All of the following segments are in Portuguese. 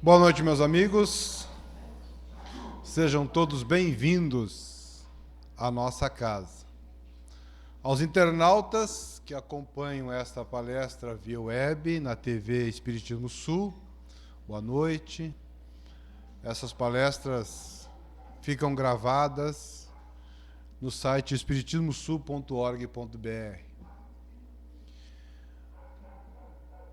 Boa noite, meus amigos. Sejam todos bem-vindos à nossa casa. Aos internautas que acompanham esta palestra via web, na TV Espiritismo Sul, boa noite. Essas palestras ficam gravadas no site espiritismosul.org.br.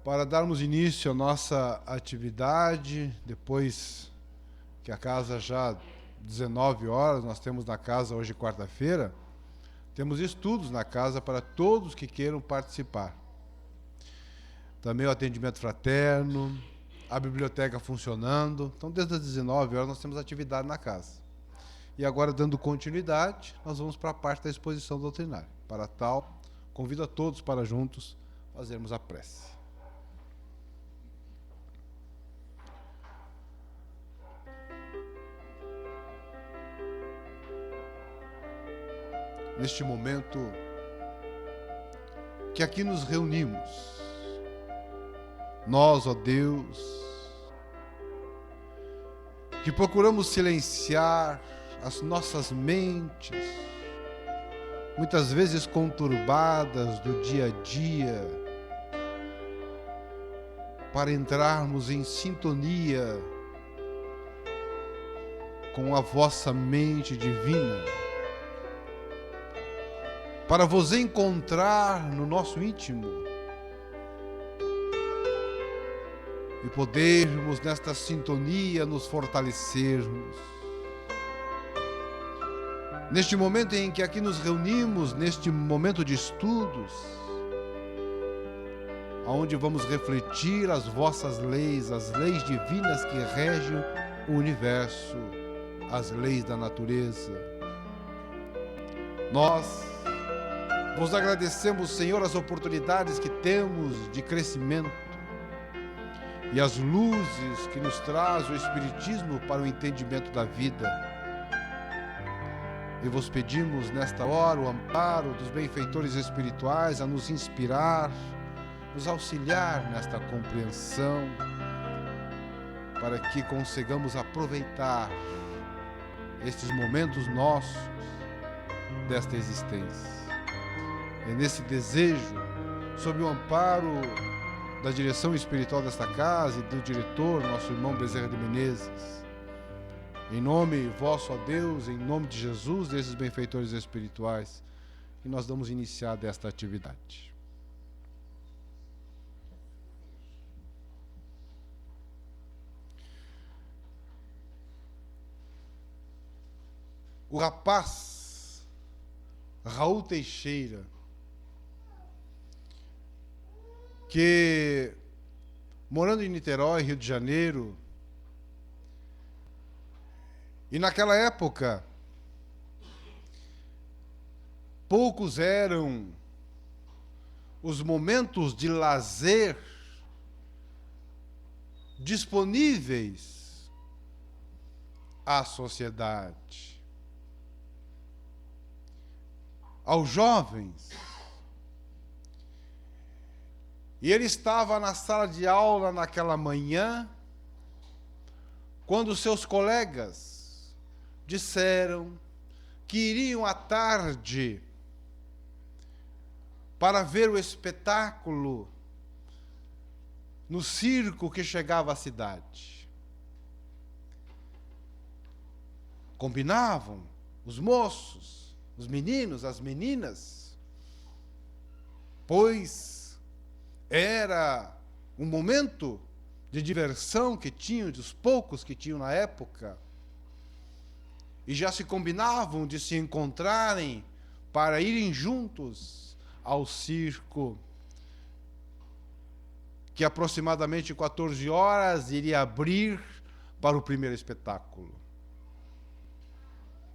Para darmos início à nossa atividade, depois que a casa já 19 horas, nós temos na casa hoje quarta-feira, temos estudos na casa para todos que queiram participar. Também o atendimento fraterno, a biblioteca funcionando. Então, desde as 19 horas nós temos atividade na casa. E agora, dando continuidade, nós vamos para a parte da exposição doutrinária. Para tal, convido a todos para juntos fazermos a prece. Neste momento que aqui nos reunimos, nós, ó Deus, que procuramos silenciar as nossas mentes, muitas vezes conturbadas do dia a dia, para entrarmos em sintonia com a vossa mente divina, para vos encontrar no nosso íntimo e podermos nesta sintonia nos fortalecermos. Neste momento em que aqui nos reunimos, neste momento de estudos, onde vamos refletir as vossas leis, as leis divinas que regem o universo, as leis da natureza. Nós vos agradecemos, Senhor, as oportunidades que temos de crescimento e as luzes que nos traz o Espiritismo para o entendimento da vida. E vos pedimos nesta hora o amparo dos benfeitores espirituais a nos inspirar, nos auxiliar nesta compreensão, para que consigamos aproveitar estes momentos nossos desta existência. É nesse desejo, sob o amparo da direção espiritual desta casa e do diretor, nosso irmão Bezerra de Menezes, em nome vosso, ó Deus, em nome de Jesus, desses benfeitores espirituais, que nós damos iniciar desta atividade. O rapaz Raul Teixeira, que, morando em Niterói, Rio de Janeiro, e naquela época, poucos eram os momentos de lazer disponíveis à sociedade, aos jovens. E ele estava na sala de aula naquela manhã, quando seus colegas disseram que iriam à tarde para ver o espetáculo no circo que chegava à cidade. Combinavam os moços, os meninos, as meninas, pois era um momento de diversão que tinham, dos poucos que tinham na época, e já se combinavam de se encontrarem para irem juntos ao circo, que aproximadamente 14 horas iria abrir para o primeiro espetáculo.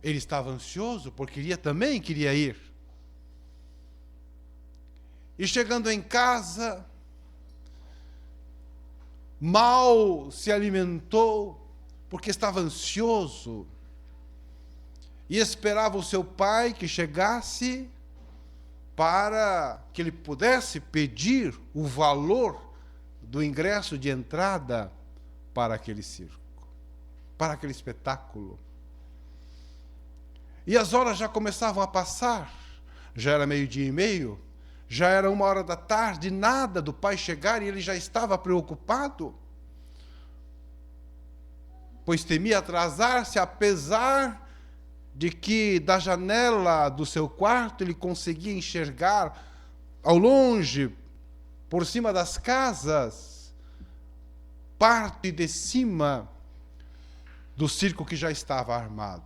Ele estava ansioso porque também queria ir. E chegando em casa, mal se alimentou, porque estava ansioso, e esperava o seu pai que chegasse para que ele pudesse pedir o valor do ingresso de entrada para aquele circo, para aquele espetáculo. E as horas já começavam a passar, já era 12:30, já era 1h da tarde, nada do pai chegar e ele já estava preocupado, pois temia atrasar-se, apesar de que da janela do seu quarto ele conseguia enxergar ao longe, por cima das casas, parte de cima do circo que já estava armado.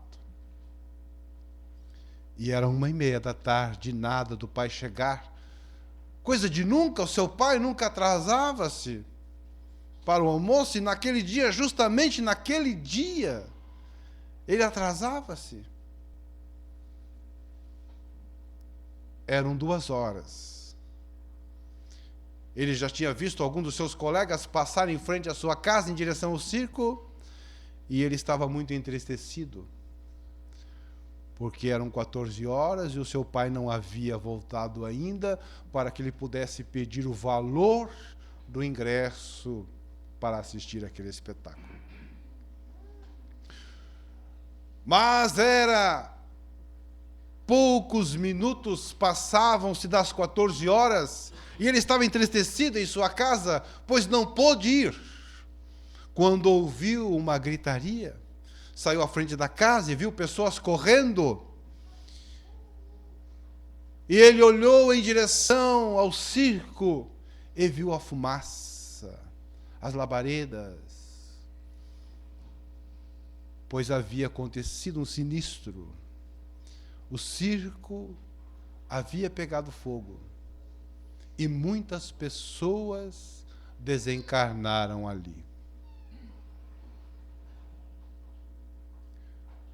E era 1h30 da tarde, nada do pai chegar. Coisa de nunca, o seu pai nunca atrasava-se para o almoço, e naquele dia, justamente naquele dia, ele atrasava-se. Eram 2 horas. Ele já tinha visto alguns dos seus colegas passarem em frente à sua casa em direção ao circo, e ele estava muito entristecido, porque eram 14 horas e o seu pai não havia voltado ainda para que ele pudesse pedir o valor do ingresso para assistir aquele espetáculo. Mas poucos minutos passavam-se das 14 horas e ele estava entristecido em sua casa, pois não pôde ir. Quando ouviu uma gritaria, saiu à frente da casa e viu pessoas correndo. E ele olhou em direção ao circo e viu a fumaça, as labaredas, pois havia acontecido um sinistro. O circo havia pegado fogo e muitas pessoas desencarnaram ali.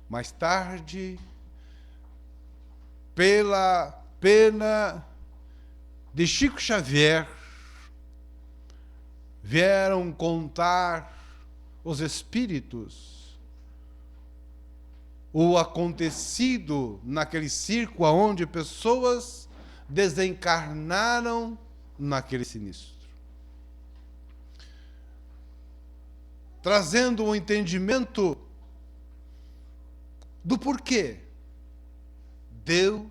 Mais tarde, pela pena de Chico Xavier, vieram contar os espíritos o acontecido naquele circo onde pessoas desencarnaram naquele sinistro, trazendo um entendimento do porquê Deus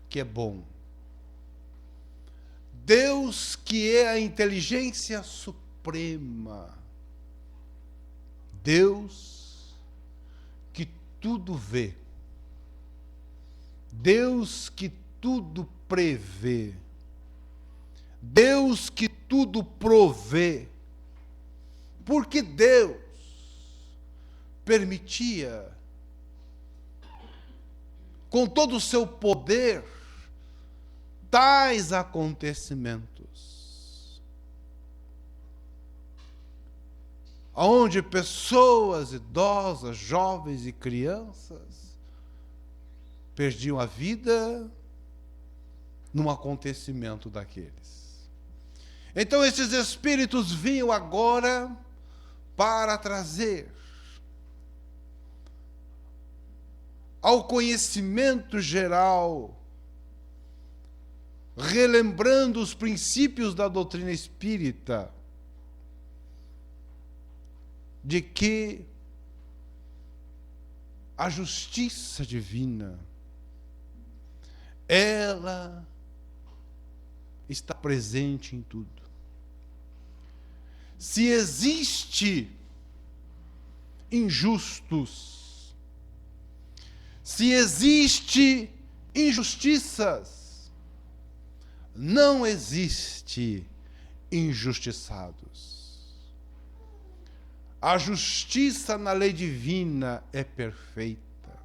que é bom, Deus que é a inteligência suprema, Deus que tudo vê, Deus que tudo prevê, Deus que tudo provê, porque Deus permitia, com todo o seu poder, tais acontecimentos, onde pessoas idosas, jovens e crianças perdiam a vida num acontecimento daqueles. Então esses espíritos vinham agora para trazer ao conhecimento geral, relembrando os princípios da doutrina espírita, de que a justiça divina, ela está presente em tudo. Se existe injustos, se existe injustiças, não existe injustiçados. A justiça na lei divina é perfeita.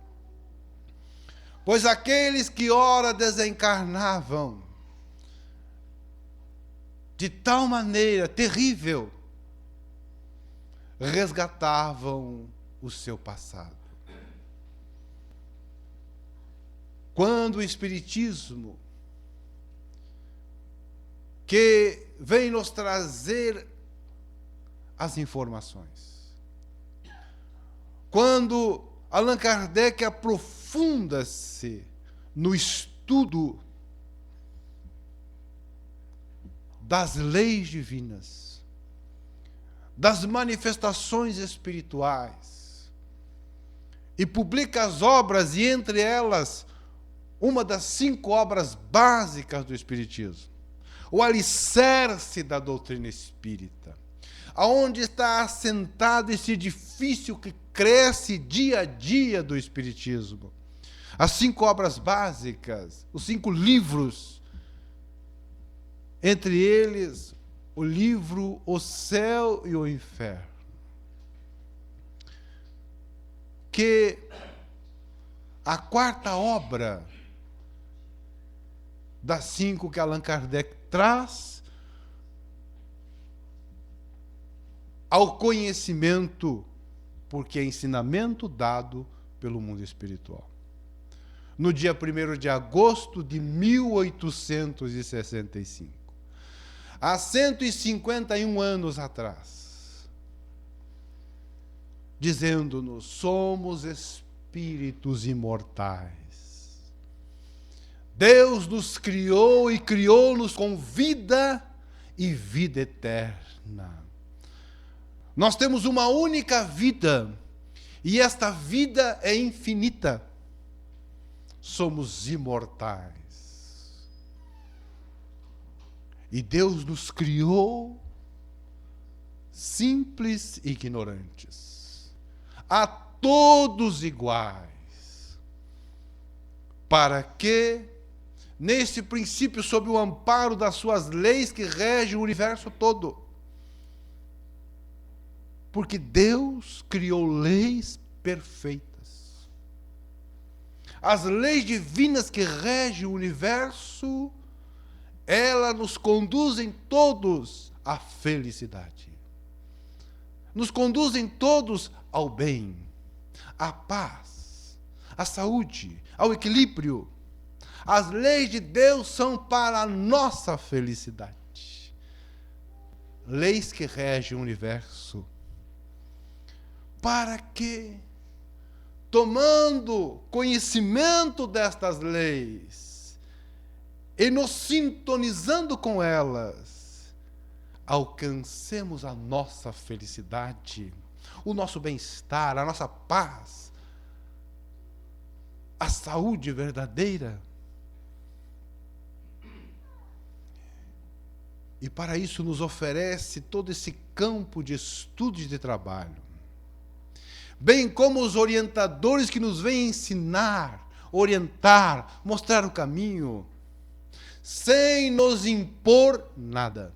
Pois aqueles que ora desencarnavam de tal maneira terrível, resgatavam o seu passado. Quando o Espiritismo, que vem nos trazer as informações, quando Allan Kardec aprofunda-se no estudo das leis divinas, das manifestações espirituais e publica as obras, e entre elas, uma das 5 obras básicas do Espiritismo, o alicerce da doutrina espírita, aonde está assentado esse edifício que cresce dia a dia do Espiritismo. As 5 obras básicas, os 5 livros, entre eles o livro O Céu e o Inferno, que a 4ª obra das 5 que Allan Kardec traz ao conhecimento, porque é ensinamento dado pelo mundo espiritual. No dia 1º de agosto de 1865, há 151 anos atrás, dizendo-nos: somos espíritos imortais. Deus nos criou e criou-nos com vida e vida eterna. Nós temos uma única vida, e esta vida é infinita. Somos imortais. E Deus nos criou simples e ignorantes, a todos iguais, para que, nesse princípio, sob o amparo das suas leis que regem o universo todo, porque Deus criou leis perfeitas. As leis divinas que regem o universo, elas nos conduzem todos à felicidade. Nos conduzem todos ao bem, à paz, à saúde, ao equilíbrio. As leis de Deus são para a nossa felicidade. Leis que regem o universo. Para que, tomando conhecimento destas leis e nos sintonizando com elas, alcancemos a nossa felicidade, o nosso bem-estar, a nossa paz, a saúde verdadeira. E para isso nos oferece todo esse campo de estudo e de trabalho, bem como os orientadores que nos vêm ensinar, orientar, mostrar o caminho, sem nos impor nada,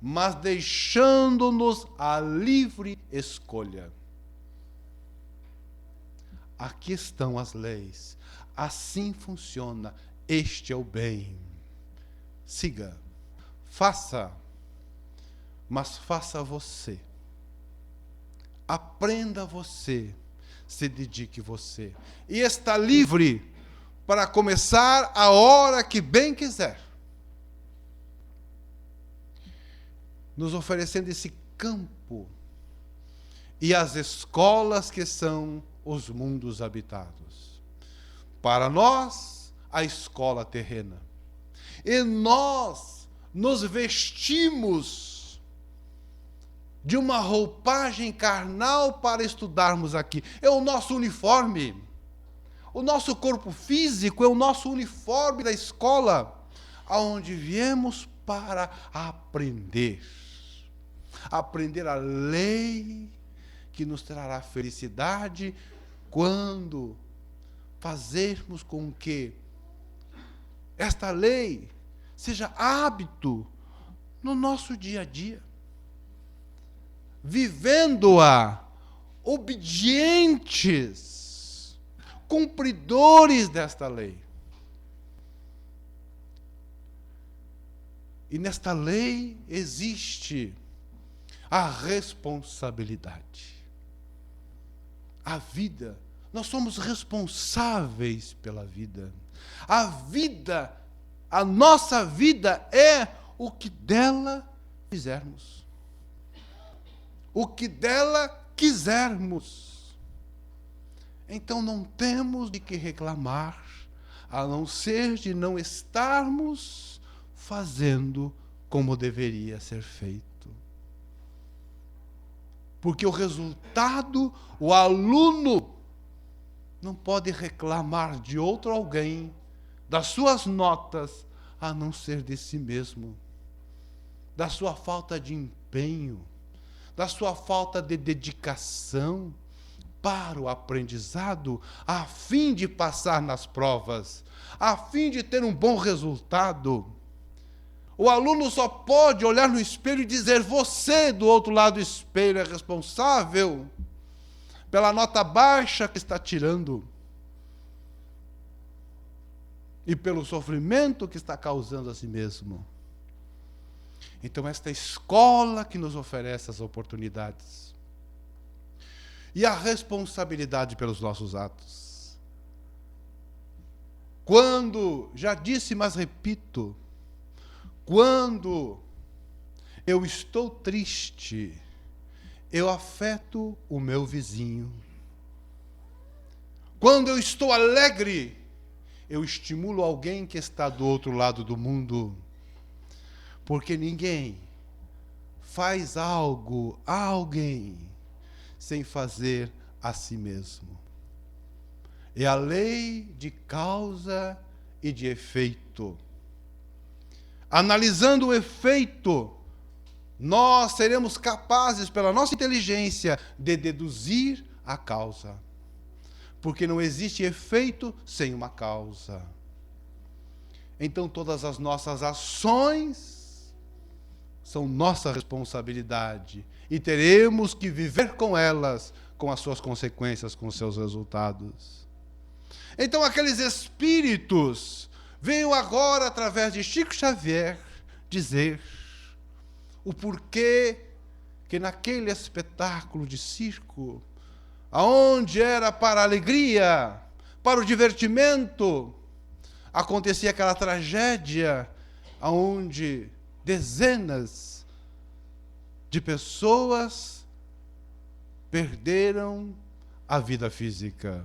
mas deixando-nos a livre escolha. Aqui estão as leis, assim funciona, este é o bem. Siga, faça, mas faça você. Aprenda você, se dedique você. E está livre para começar a hora que bem quiser. Nos oferecendo esse campo e as escolas que são os mundos habitados. Para nós, a escola terrena. E nós nos vestimos de uma roupagem carnal para estudarmos aqui. É o nosso uniforme. O nosso corpo físico é o nosso uniforme da escola, aonde viemos para aprender. Aprender a lei que nos trará felicidade quando fazermos com que esta lei seja hábito no nosso dia a dia, vivendo-a obedientes, cumpridores desta lei. E nesta lei existe a responsabilidade. A vida, nós somos responsáveis pela vida. A vida, a nossa vida é o que dela fizermos. O que dela quisermos. Então não temos de que reclamar, a não ser de não estarmos fazendo como deveria ser feito. Porque o resultado, o aluno não pode reclamar de outro alguém, das suas notas, a não ser de si mesmo, da sua falta de empenho, da sua falta de dedicação para o aprendizado, a fim de passar nas provas, a fim de ter um bom resultado. O aluno só pode olhar no espelho e dizer: você, do outro lado do espelho, é responsável pela nota baixa que está tirando e pelo sofrimento que está causando a si mesmo. Então, esta escola que nos oferece as oportunidades e a responsabilidade pelos nossos atos. Quando, já disse, mas repito, quando eu estou triste, eu afeto o meu vizinho. Quando eu estou alegre, eu estimulo alguém que está do outro lado do mundo. Porque ninguém faz algo a alguém sem fazer a si mesmo. É a lei de causa e de efeito. Analisando o efeito, nós seremos capazes, pela nossa inteligência, de deduzir a causa. Porque não existe efeito sem uma causa. Então, todas as nossas ações são nossa responsabilidade e teremos que viver com elas, com as suas consequências, com os seus resultados. Então, aqueles espíritos veio agora, através de Chico Xavier, dizer o porquê que naquele espetáculo de circo, aonde era para a alegria, para o divertimento, acontecia aquela tragédia, aonde dezenas de pessoas perderam a vida física.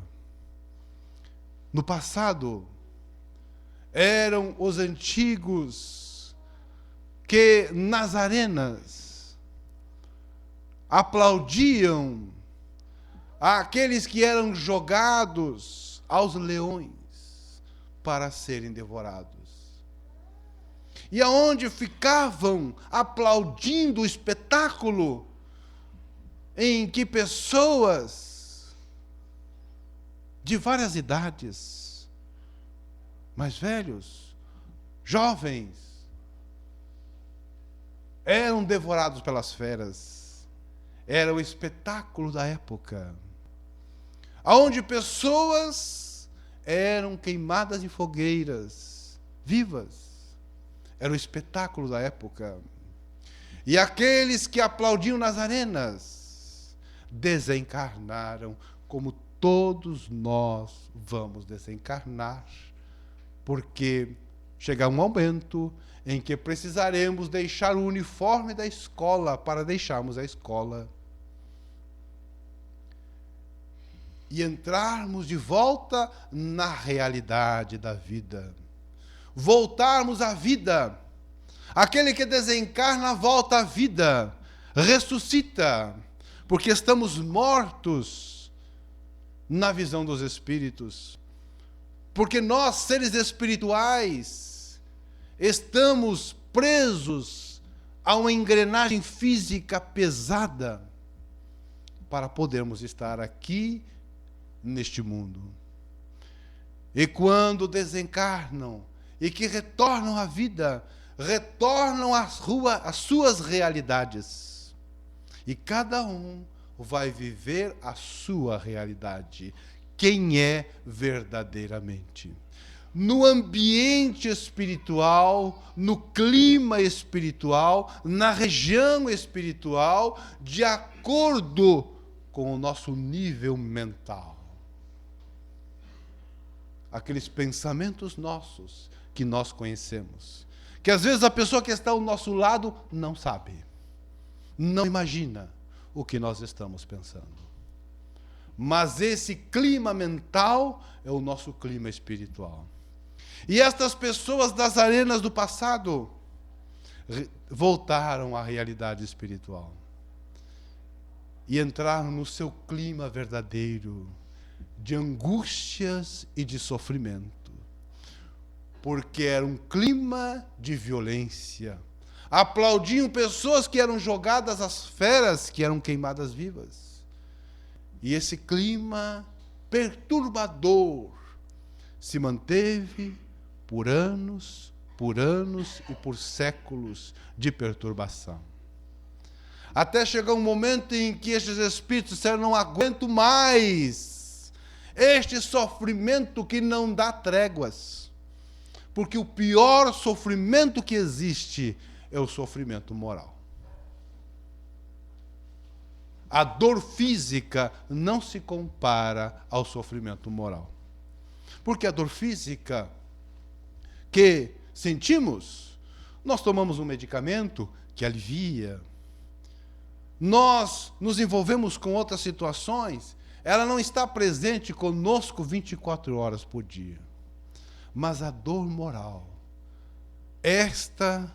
No passado, eram os antigos que nas arenas aplaudiam aqueles que eram jogados aos leões para serem devorados. E aonde ficavam aplaudindo o espetáculo em que pessoas de várias idades, mais velhos, jovens, eram devorados pelas feras. Era o espetáculo da época, aonde pessoas eram queimadas em fogueiras vivas. Era o espetáculo da época. E aqueles que aplaudiam nas arenas desencarnaram, como todos nós vamos desencarnar, porque chega um momento em que precisaremos deixar o uniforme da escola para deixarmos a escola e entrarmos de volta na realidade da vida. Voltarmos à vida. Aquele que desencarna volta à vida, ressuscita, porque estamos mortos na visão dos espíritos. Porque nós, seres espirituais, estamos presos a uma engrenagem física pesada para podermos estar aqui neste mundo. E quando desencarnam e que retornam à vida, retornam às suas realidades. E cada um vai viver a sua realidade. Quem é verdadeiramente. No ambiente espiritual, no clima espiritual, na região espiritual, de acordo com o nosso nível mental. Aqueles pensamentos nossos que nós conhecemos, que às vezes a pessoa que está ao nosso lado não sabe, não imagina o que nós estamos pensando. Mas esse clima mental é o nosso clima espiritual. E estas pessoas das arenas do passado voltaram à realidade espiritual. e entrar no seu clima verdadeiro de angústias e de sofrimento, porque era um clima de violência. Aplaudiam pessoas que eram jogadas às feras, que eram queimadas vivas. E esse clima perturbador se manteve por anos e por séculos de perturbação. Até chegar um momento em que estes espíritos disseram: não aguento mais este sofrimento que não dá tréguas. Porque o pior sofrimento que existe é o sofrimento moral. A dor física não se compara ao sofrimento moral. Porque a dor física que sentimos, nós tomamos um medicamento que alivia. Nós nos envolvemos com outras situações, ela não está presente conosco 24 horas por dia. Mas a dor moral, esta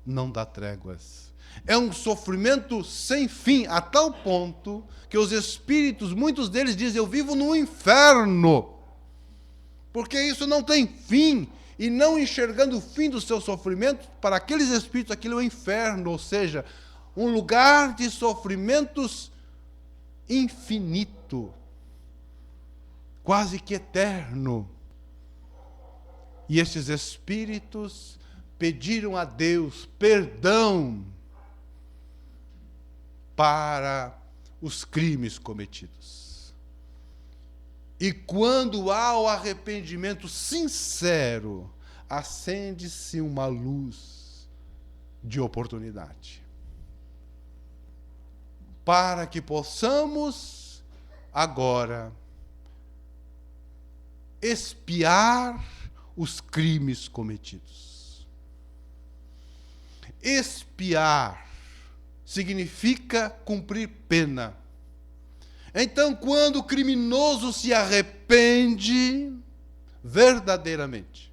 não dá tréguas. É um sofrimento sem fim, a tal ponto que os espíritos, muitos deles dizem: eu vivo no inferno, porque isso não tem fim. E não enxergando o fim do seu sofrimento, para aqueles espíritos aquilo é o inferno, ou seja, um lugar de sofrimentos infinito, quase que eterno. E estes espíritos pediram a Deus perdão para os crimes cometidos. E quando há o arrependimento sincero, acende-se uma luz de oportunidade, para que possamos agora expiar os crimes cometidos. Expiar significa cumprir pena. Então, quando o criminoso se arrepende verdadeiramente,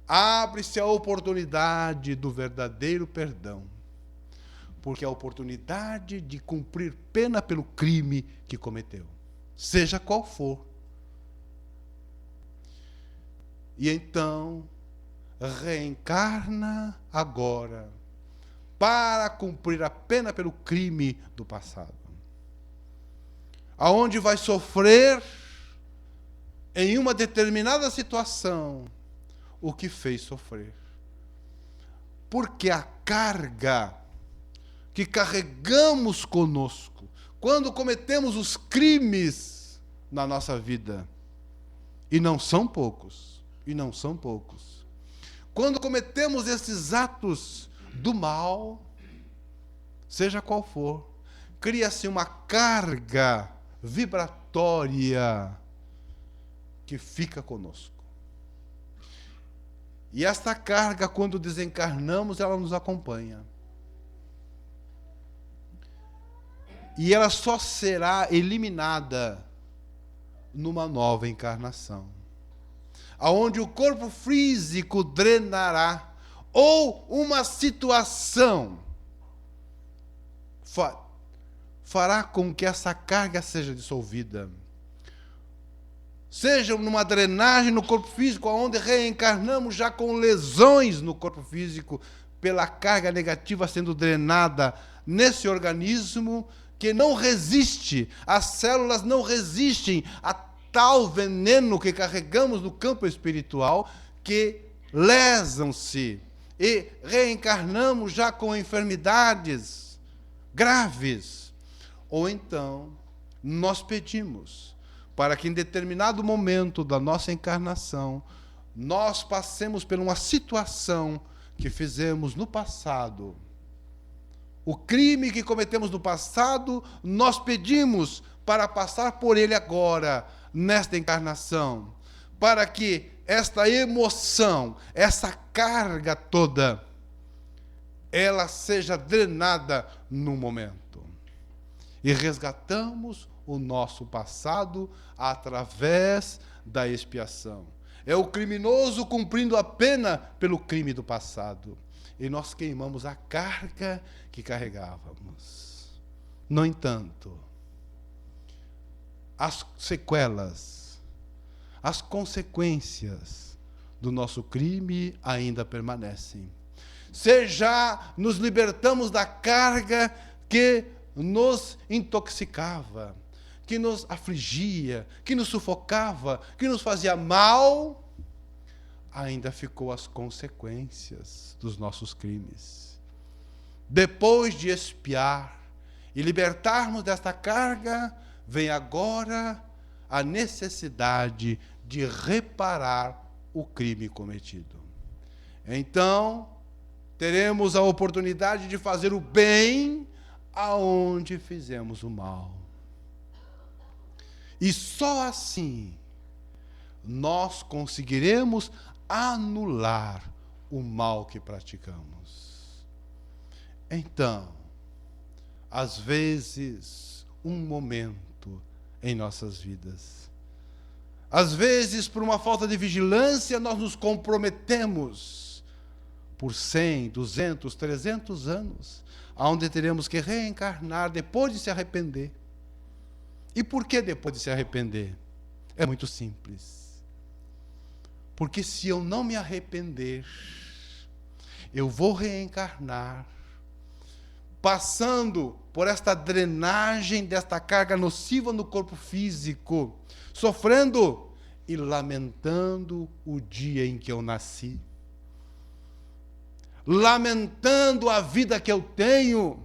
abre-se a oportunidade do verdadeiro perdão, porque é a oportunidade de cumprir pena pelo crime que cometeu, seja qual for. E então reencarna agora para cumprir a pena pelo crime do passado, aonde vai sofrer em uma determinada situação o que fez sofrer. Porque a carga que carregamos conosco quando cometemos os crimes na nossa vida, e não são poucos, quando cometemos esses atos do mal, seja qual for, cria-se uma carga vibratória que fica conosco. E esta carga, quando desencarnamos, ela nos acompanha. E ela só será eliminada numa nova encarnação, aonde o corpo físico drenará, ou uma situação fará com que essa carga seja dissolvida. Seja numa drenagem no corpo físico, onde reencarnamos já com lesões no corpo físico, pela carga negativa sendo drenada nesse organismo que não resiste, as células não resistem a tal veneno que carregamos no campo espiritual, que lesam-se e reencarnamos já com enfermidades graves. Ou então, nós pedimos para que em determinado momento da nossa encarnação, nós passemos por uma situação que fizemos no passado. O crime que cometemos no passado, nós pedimos para passar por ele agora, nesta encarnação, para que esta emoção, essa carga toda, ela seja drenada no momento. E resgatamos o nosso passado através da expiação. É o criminoso cumprindo a pena pelo crime do passado. E nós queimamos a carga que carregávamos. No entanto, as sequelas, as consequências do nosso crime ainda permanecem. Seja nos libertamos da carga que nos intoxicava, que nos afligia, que nos sufocava, que nos fazia mal, ainda ficou as consequências dos nossos crimes. Depois de expiar e libertarmos desta carga, vem agora a necessidade de reparar o crime cometido. Então, teremos a oportunidade de fazer o bem aonde fizemos o mal. E só assim nós conseguiremos anular o mal que praticamos. Então, às vezes, um momento em nossas vidas. Às vezes, por uma falta de vigilância, nós nos comprometemos por 100, 200, 300 anos, onde teremos que reencarnar depois de se arrepender. E por que depois de se arrepender? É muito simples. Porque se eu não me arrepender, eu vou reencarnar, passando por esta drenagem desta carga nociva no corpo físico, sofrendo e lamentando o dia em que eu nasci, lamentando a vida que eu tenho,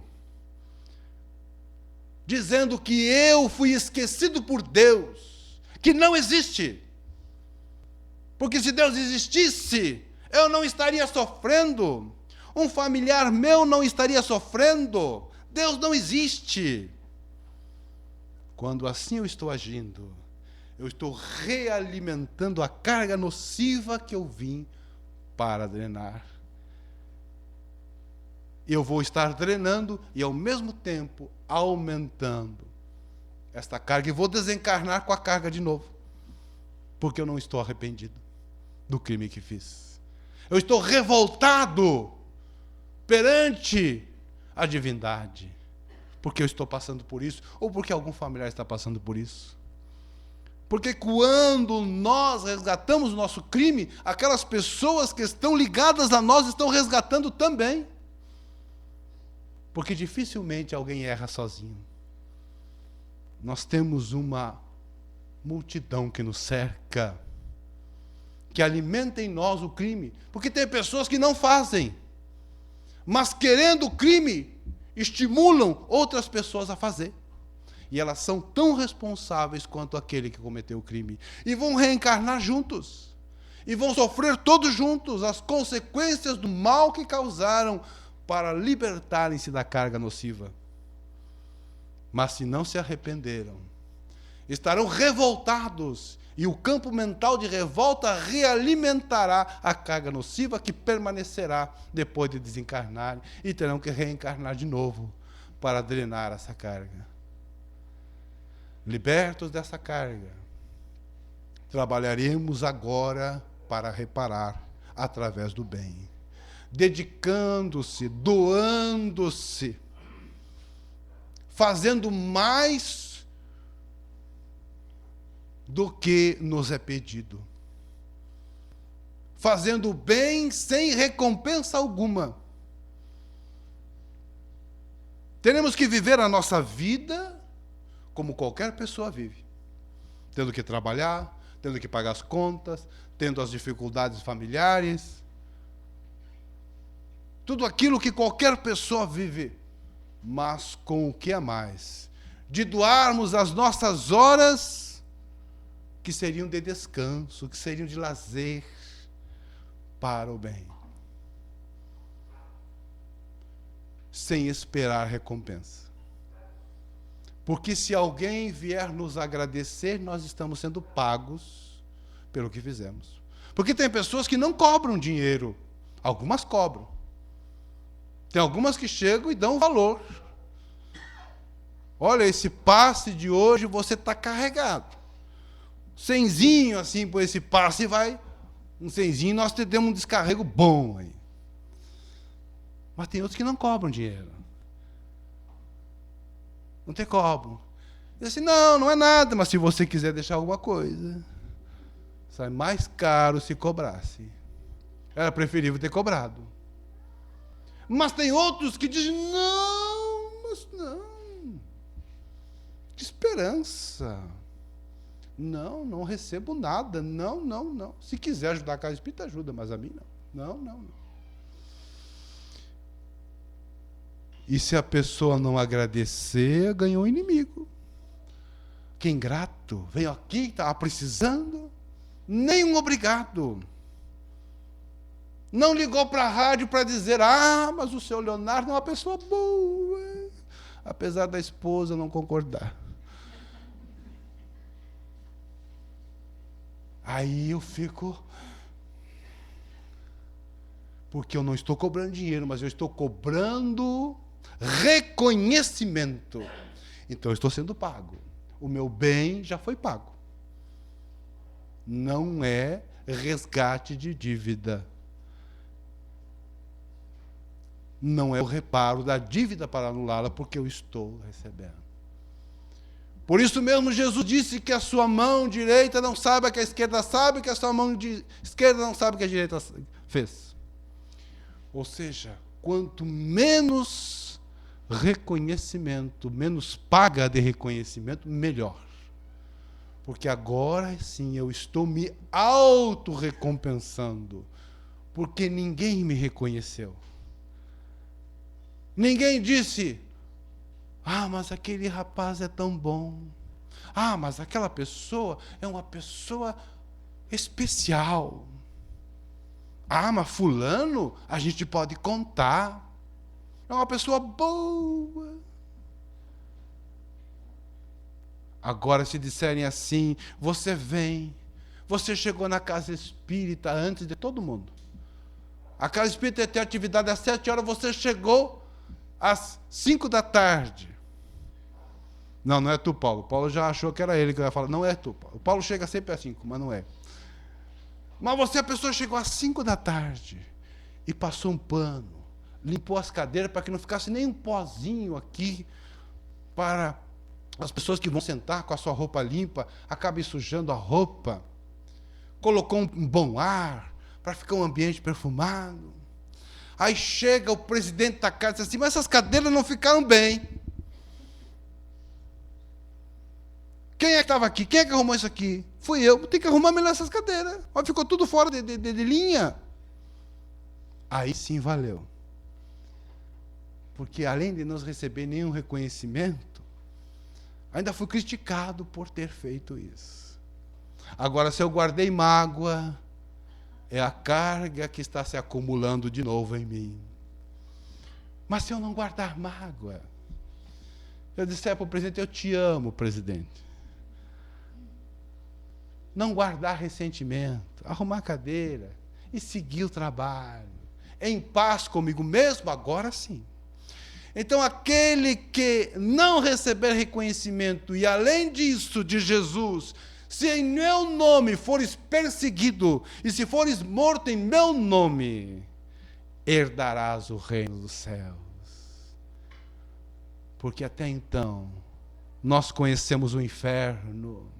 dizendo que eu fui esquecido por Deus, que não existe. Porque se Deus existisse, eu não estaria sofrendo. Um familiar meu não estaria sofrendo. Deus não existe. Quando assim eu estou agindo, eu estou realimentando a carga nociva que eu vim para drenar. Eu vou estar drenando e, ao mesmo tempo, aumentando esta carga. E vou desencarnar com a carga de novo. Porque eu não estou arrependido do crime que fiz. Eu estou revoltado perante a divindade. Porque eu estou passando por isso, ou porque algum familiar está passando por isso. Porque quando nós resgatamos o nosso crime, aquelas pessoas que estão ligadas a nós estão resgatando também. Porque dificilmente alguém erra sozinho. Nós temos uma multidão que nos cerca, que alimenta em nós o crime. Porque tem pessoas que não fazem, mas querendo o crime, estimulam outras pessoas a fazer. E elas são tão responsáveis quanto aquele que cometeu o crime. E vão reencarnar juntos. E vão sofrer todos juntos as consequências do mal que causaram para libertarem-se da carga nociva. Mas se não se arrependeram, estarão revoltados, e o campo mental de revolta realimentará a carga nociva que permanecerá depois de desencarnarem, e terão que reencarnar de novo para drenar essa carga. Libertos dessa carga, trabalharemos agora para reparar através do bem, dedicando-se, doando-se, fazendo mais do que nos é pedido, fazendo o bem sem recompensa alguma. Teremos que viver a nossa vida como qualquer pessoa vive, tendo que trabalhar, tendo que pagar as contas, tendo as dificuldades familiares, tudo aquilo que qualquer pessoa vive, mas com o que a mais? De doarmos as nossas horas que seriam de descanso, que seriam de lazer, para o bem, sem esperar recompensa. Porque se alguém vier nos agradecer, nós estamos sendo pagos pelo que fizemos. Porque tem pessoas que não cobram dinheiro, algumas cobram. Tem algumas que chegam e dão valor. Olha, esse passe de hoje você está carregado. Cenzinho assim por esse passe vai. Um cenzinho nós te demos um descarrego bom aí. Mas tem outros que não cobram dinheiro. não te cobro. Eu disse, não, não é nada, mas se você quiser deixar alguma coisa, sai mais caro se cobrasse. Era preferível ter cobrado. Mas tem outros que dizem, não, mas não. Que esperança. Não, não recebo nada. Não, não, não. Se quiser ajudar a casa espírita, ajuda, mas a mim não. Não, não, não. E se a pessoa não agradecer, ganhou um inimigo. Que ingrato. Veio aqui, estava precisando. Nem um obrigado. Não ligou para a rádio para dizer, mas o seu Leonardo é uma pessoa boa. Apesar da esposa não concordar. Aí eu fico... Porque eu não estou cobrando dinheiro, mas eu estou cobrando reconhecimento. Então eu estou sendo pago. O meu bem já foi pago. Não é resgate de dívida. Não é o reparo da dívida para anulá-la, porque eu estou recebendo. Por isso mesmo Jesus disse que a sua mão direita não sabe o que a esquerda sabe, que a sua mão esquerda não sabe o que a direita fez. Ou seja, quanto menos reconhecimento, menos paga de reconhecimento, melhor. Porque agora sim eu estou me auto-recompensando, porque ninguém me reconheceu. Ninguém disse, mas aquele rapaz é tão bom. Mas aquela pessoa é uma pessoa especial. Mas fulano, a gente pode contar. É uma pessoa boa. Agora, se disserem assim, você vem, você chegou na casa espírita antes de todo mundo. A casa espírita tem atividade às 7 horas, você chegou às 5 da tarde. Não é tu, Paulo. Paulo já achou que era ele que ia falar. Não é tu, Paulo. O Paulo chega sempre às 5, mas não é. Mas a pessoa chegou às 5 da tarde e passou um pano, limpou as cadeiras para que não ficasse nem um pozinho aqui para as pessoas que vão sentar com a sua roupa limpa, acabem sujando a roupa. Colocou um bom ar para ficar um ambiente perfumado. Aí chega o presidente da casa e diz assim, mas essas cadeiras não ficaram bem. Quem é que estava aqui? Quem é que arrumou isso aqui? Fui eu. Tem que arrumar melhor essas cadeiras. Mas ficou tudo fora de linha. Aí sim valeu. Porque além de não receber nenhum reconhecimento, ainda fui criticado por ter feito isso. Agora, se eu guardei mágoa, é a carga que está se acumulando de novo em mim. Mas se eu não guardar mágoa, eu disser para o presidente, eu te amo, presidente. Não guardar ressentimento, arrumar a cadeira e seguir o trabalho, em paz comigo mesmo, agora sim. Então, aquele que não receber reconhecimento, e além disso, de Jesus, se em meu nome fores perseguido, e se fores morto em meu nome, herdarás o reino dos céus. Porque até então, nós conhecemos o inferno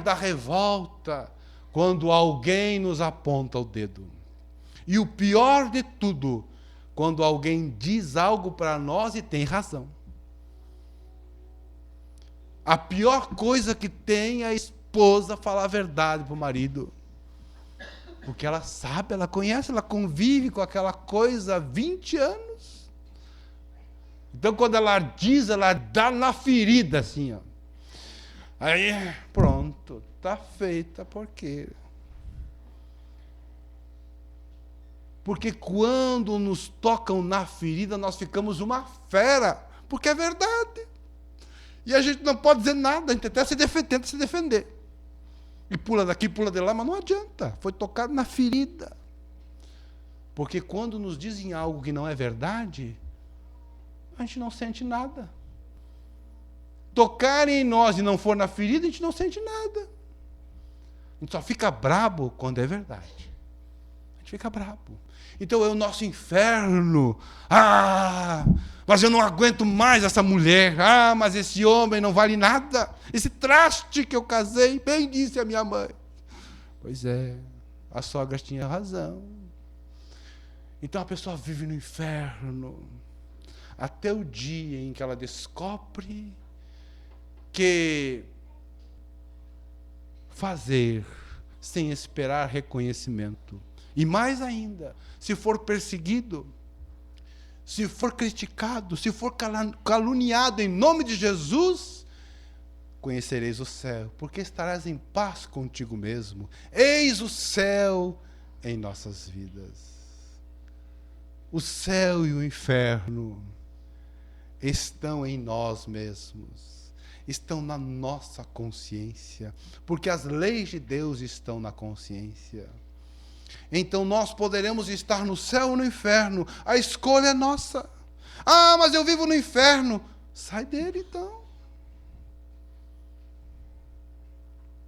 da revolta, quando alguém nos aponta o dedo. E o pior de tudo, quando alguém diz algo para nós e tem razão. A pior coisa que tem é a esposa falar a verdade para o marido. Porque ela sabe, ela conhece, ela convive com aquela coisa há 20 anos. Então, quando ela diz, ela dá na ferida, assim, ó. Aí, pronto, está feita a porqueira. Porque quando nos tocam na ferida, nós ficamos uma fera, porque é verdade. E a gente não pode dizer nada, a gente até tenta se defender. E pula daqui, pula de lá, mas não adianta, foi tocado na ferida. Porque quando nos dizem algo que não é verdade, a gente não sente nada. Tocarem em nós e não for na ferida, a gente não sente nada. A gente só fica brabo quando é verdade. A gente fica brabo. Então é o nosso inferno. Mas eu não aguento mais essa mulher. Ah, mas esse homem não vale nada. Esse traste que eu casei, bem disse a minha mãe. Pois é, a sogra tinha razão. Então a pessoa vive no inferno até o dia em que ela descobre que fazer sem esperar reconhecimento, e mais ainda, se for perseguido, se for criticado, se for caluniado em nome de Jesus, conhecereis o céu, porque estarás em paz contigo mesmo. Eis o céu em nossas vidas. O céu e o inferno estão em nós mesmos, estão na nossa consciência, porque as leis de Deus estão na consciência. Então nós poderemos estar no céu ou no inferno, a escolha é nossa. Ah, mas eu vivo no inferno. Sai dele então.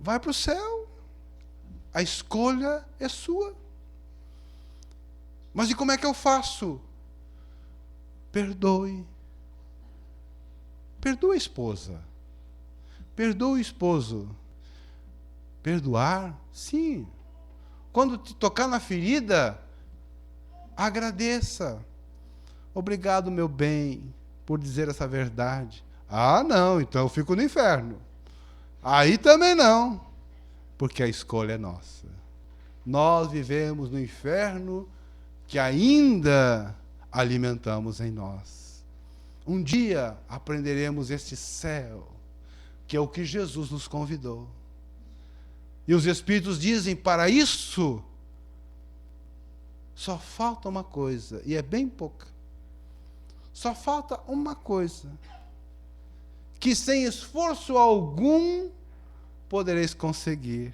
Vai para o céu. A escolha é sua. Mas e como é que eu faço? Perdoe. Perdoa a esposa. Perdoa o esposo. Perdoar? Sim. Quando te tocar na ferida, agradeça. Obrigado, meu bem, por dizer essa verdade. Ah, não, então eu fico no inferno. Aí também não, porque a escolha é nossa. Nós vivemos no inferno que ainda alimentamos em nós. Um dia aprenderemos este céu, que é o que Jesus nos convidou. E os Espíritos dizem, para isso, só falta uma coisa, e é bem pouca. Só falta uma coisa, que sem esforço algum podereis conseguir.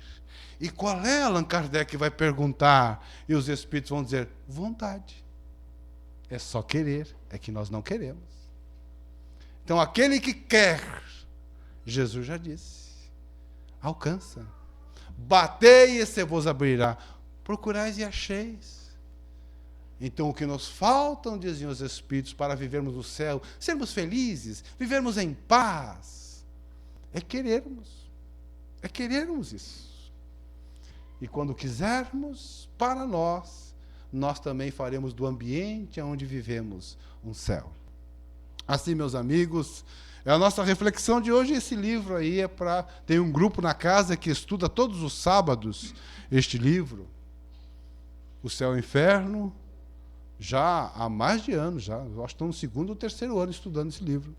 E qual é, Allan Kardec vai perguntar, e os Espíritos vão dizer, vontade. É só querer, é que nós não queremos. Então, aquele que quer, Jesus já disse, alcança. Batei e se vos abrirá. Procurais e acheis. Então, o que nos faltam, diziam os Espíritos, para vivermos no céu, sermos felizes, vivermos em paz, é querermos. É querermos isso. E quando quisermos, para nós, nós também faremos do ambiente onde vivemos um céu. Assim, meus amigos, é a nossa reflexão de hoje. Esse livro aí tem um grupo na casa que estuda todos os sábados este livro, O Céu e o Inferno, já há mais de anos, já, eu acho que estão no segundo ou terceiro ano estudando esse livro.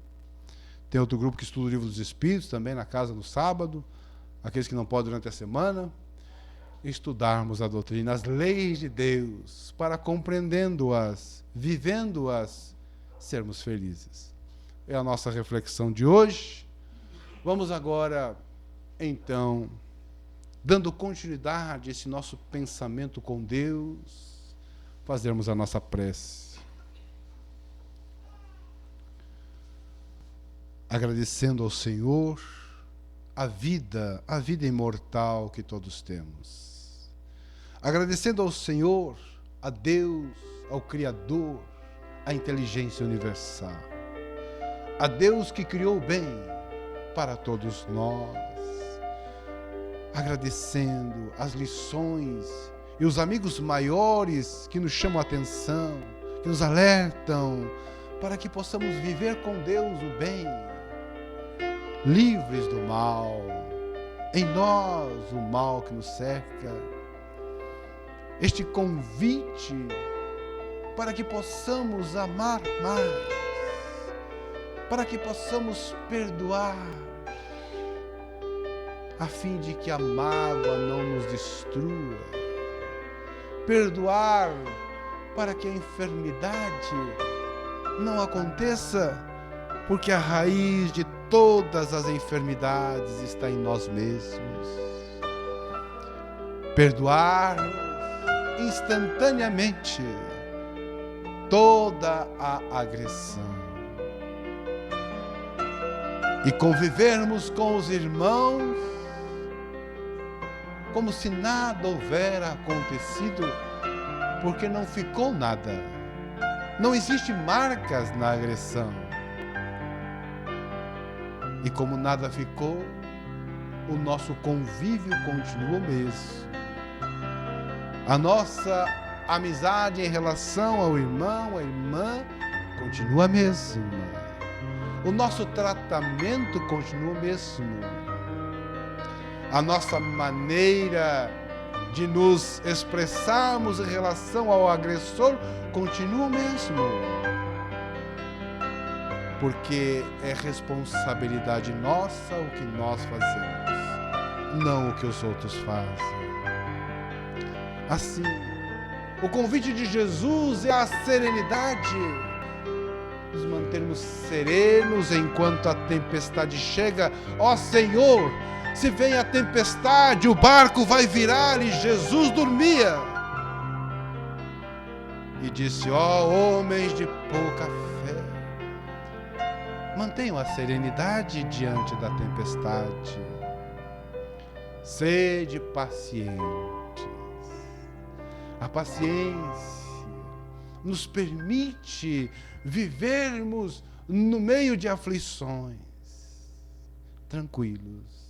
Tem outro grupo que estuda o Livro dos Espíritos, também na casa no sábado, aqueles que não podem durante a semana. Estudarmos a doutrina, as leis de Deus, para compreendendo-as, vivendo-as, sermos felizes. É a nossa reflexão de hoje. Vamos agora, então, dando continuidade a esse nosso pensamento com Deus, fazermos a nossa prece. Agradecendo ao Senhor a vida imortal que todos temos. Agradecendo ao Senhor, a Deus, ao Criador, a inteligência universal. A Deus que criou o bem para todos nós. Agradecendo as lições e os amigos maiores que nos chamam a atenção, que nos alertam, para que possamos viver com Deus o bem, livres do mal, em nós o mal que nos cerca. Este convite para que possamos amar mais, para que possamos perdoar, a fim de que a mágoa não nos destrua. Perdoar para que a enfermidade não aconteça, porque a raiz de todas as enfermidades está em nós mesmos. Perdoar instantaneamente toda a agressão e convivermos com os irmãos como se nada houvera acontecido, porque não ficou nada. Não existe marcas na agressão. E como nada ficou, o nosso convívio continua o mesmo. A nossa amizade em relação ao irmão, à irmã, continua a mesma. O nosso tratamento continua o mesmo. A nossa maneira de nos expressarmos em relação ao agressor continua o mesmo. Porque é responsabilidade nossa o que nós fazemos, não o que os outros fazem. Assim, o convite de Jesus é a serenidade, nos mantermos serenos enquanto a tempestade chega. Ó Senhor, se vem a tempestade, o barco vai virar, e Jesus dormia. E disse: ó homens de pouca fé, mantenham a serenidade diante da tempestade. Sede pacientes. A paciência nos permite vivermos no meio de aflições, tranquilos.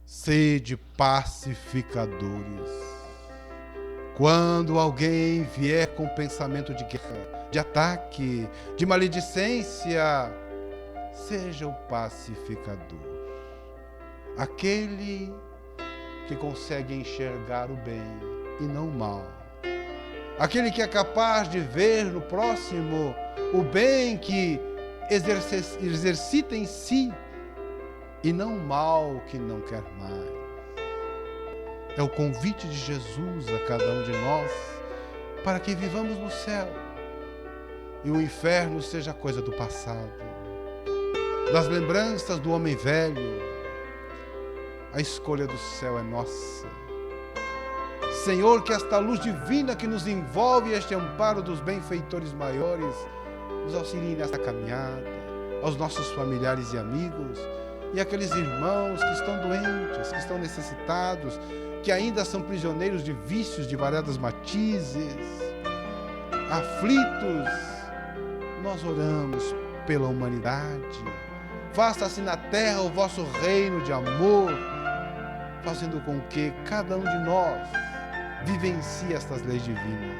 Sede pacificadores. Quando alguém vier com pensamento de guerra, de ataque, de maledicência, seja o pacificador. Aquele que consegue enxergar o bem e não o mal. Aquele que é capaz de ver no próximo o bem que exercita em si e não o mal que não quer mais. É o convite de Jesus a cada um de nós para que vivamos no céu e o inferno seja coisa do passado, das lembranças do homem velho. A escolha do céu é nossa. Senhor, que esta luz divina que nos envolve, este amparo dos benfeitores maiores, nos auxilie nesta caminhada, aos nossos familiares e amigos, e aqueles irmãos que estão doentes, que estão necessitados, que ainda são prisioneiros de vícios de variadas matizes, aflitos. Nós oramos pela humanidade. Faça-se na terra o vosso reino de amor, fazendo com que cada um de nós vivencie estas leis divinas.